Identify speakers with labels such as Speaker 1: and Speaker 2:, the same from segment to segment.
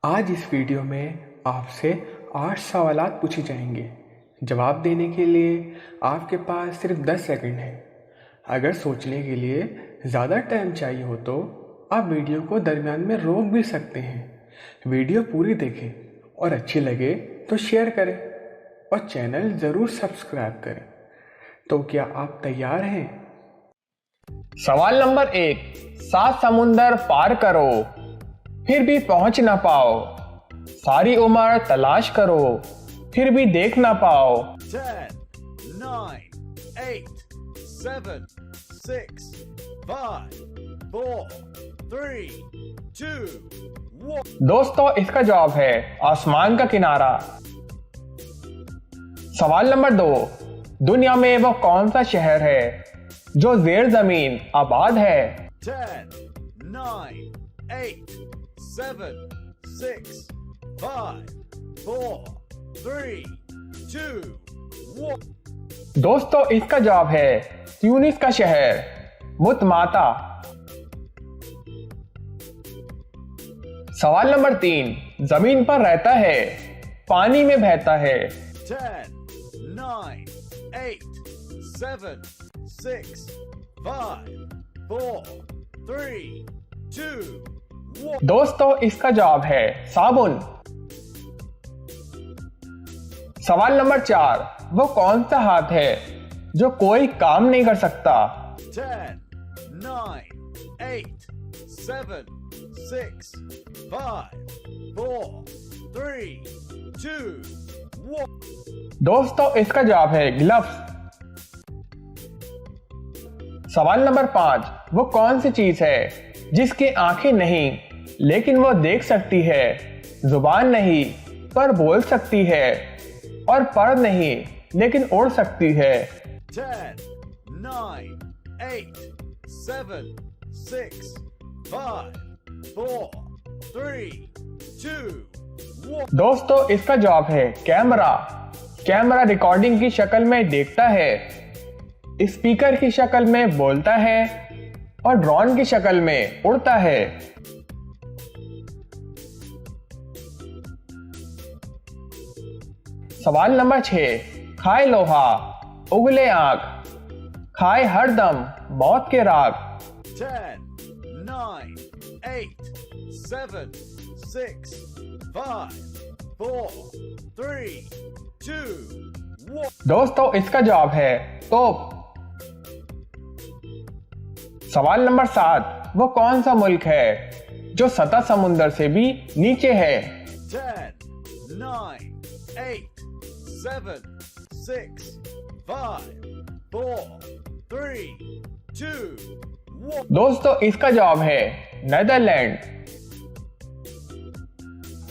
Speaker 1: आज इस वीडियो में आपसे 8 सवालात पूछे जाएंगे। जवाब देने के लिए आपके पास सिर्फ 10 सेकंड है। अगर सोचने के लिए ज़्यादा टाइम चाहिए हो तो आप वीडियो को दरमियान में रोक भी सकते हैं। वीडियो पूरी देखें और अच्छी लगे तो शेयर करें और चैनल ज़रूर सब्सक्राइब करें। तो क्या आप तैयार हैं?
Speaker 2: सवाल नंबर 1। 7 समुंदर पार करो फिर भी पहुंच ना पाओ, सारी उम्र तलाश करो फिर भी देख ना पाओ।
Speaker 3: 10, 9, 8, 7, 6, 5, 4, 3, 2, 1।
Speaker 2: दोस्तों, इसका जवाब है आसमान का किनारा। सवाल नंबर 2। दुनिया में वो कौन सा शहर है जो जेर जमीन आबाद है?
Speaker 3: 10, 9, 8, 7, 6, 5, 4, 3, 2, 1।
Speaker 2: दोस्तों, इसका जवाब है ट्यूनिस का शहर मुतमाता। सवाल नंबर 3। जमीन पर रहता है, पानी में बहता है।
Speaker 3: 10, 9, 8, 7, 6, 5, 4, 3, 2, 1।
Speaker 2: दोस्तों, इसका जवाब है साबुन। सवाल नंबर 4। वो कौन सा हाथ है जो कोई काम नहीं कर सकता?
Speaker 3: 10, 9, 8, 7, 6, 5, 4, 3, 2, 1।
Speaker 2: दोस्तों, इसका जवाब है ग्लव्स। सवाल नंबर 5। वो कौन सी चीज है जिसकी आंखें नहीं लेकिन वो देख सकती है, जुबान नहीं पर बोल सकती है, और पर नहीं लेकिन उड़ सकती है?
Speaker 3: 10, 9, 8, 7, 6, 5, 4, 3, 2, 1।
Speaker 2: दोस्तों, इसका जवाब है कैमरा। कैमरा रिकॉर्डिंग की शक्ल में देखता है, स्पीकर की शक्ल में बोलता है और ड्रोन की शक्ल में उड़ता है। सवाल नंबर 6। खाए लोहा उगले आंख, खाए हरदम मौत के राग।
Speaker 3: 10, 9, 8, 7, 6, 5, 4, 3, 2, 1।
Speaker 2: दोस्तों, इसका जवाब है तोप। सवाल नंबर 7। वो कौन सा मुल्क है जो सतह समुंदर से भी नीचे है?
Speaker 3: 10, 9, 8, 7, 6, 5, 4, 3, 2, 1।
Speaker 2: दोस्तों, इसका जवाब है नेदरलैंड।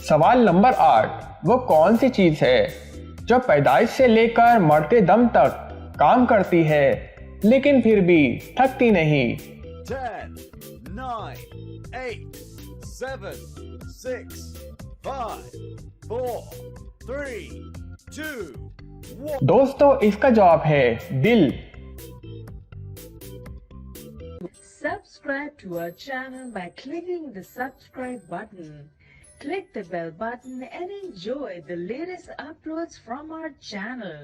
Speaker 2: सवाल नंबर 8। वो कौन सी चीज है जो पैदाइश से लेकर मरते दम तक काम करती है लेकिन फिर भी थकती नहीं?
Speaker 3: 10, 9, 8, 7, 6, 5, 4, 3, 2, 1।
Speaker 2: दोस्तों, इसका जवाब है दिल।
Speaker 4: Subscribe to our channel by clicking the subscribe button. Click the bell button and enjoy the latest uploads from our channel.